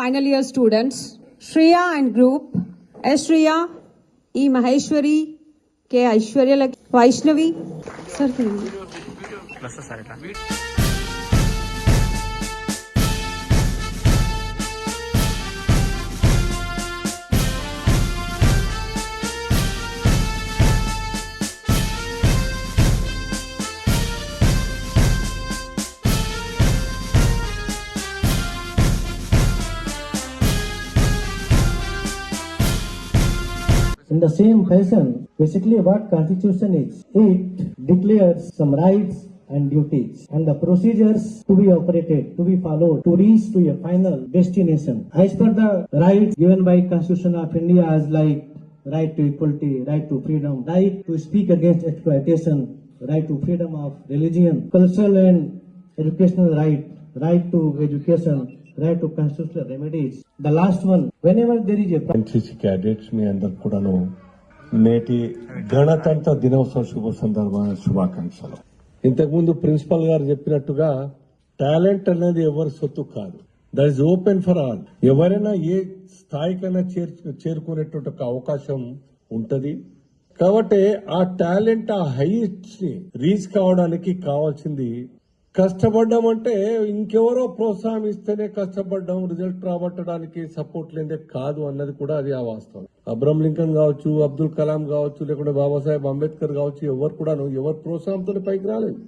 final year students, Shreya and group, S. Shreya, E. Maheshwari, K. Aishwarya Vaishnavi. Sir, in the same fashion, basically what Constitution is, it declares some rights and duties and the procedures to be operated, to be followed, to reach to a final destination. As per the rights given by Constitution of India as like right to equality, right to freedom, right to speak against exploitation, right to freedom of religion, cultural and educational right, right to education, right to constitutional remedies. The last one, whenever there is a NCC cadets మీ అందరు కూడాను నేటి గణతంత్ర దినోత్సవ శుభ సందర్భమైన శుభాకాంక్షలు. ఇంతకుముందు principal గారు చెప్పినట్టుగా టాలెంట్ అనేది ఎవరి సొత్తు కాదు. That is open for all. ఎవరైనా ఏ స్థాయికైనా చేరుకునేటువంటి ఒక అవకాశం ఉంటది. కాబట్టి ఆ టాలెంట్ ఆ హైట్స్ ని రీచ్ కావడానికి కావాల్సింది కష్టపడ్డం. అంటే ఇంకెవరో ప్రోత్సాహం ఇస్తేనే కష్టపడ్డం, రిజల్ట్ రాబట్టడానికి సపోర్ట్ లేదే కాదు అన్నది కూడా అది ఆ వాస్తవం. అబ్రహం లింకన్ కావచ్చు, అబ్దుల్ కలాం కావచ్చు, లేకుంటే బాబాసాహెబ్ అంబేద్కర్ కావచ్చు, ఎవరు కూడా ఎవరు ప్రోత్సాహంతో పైకి రాలేదు.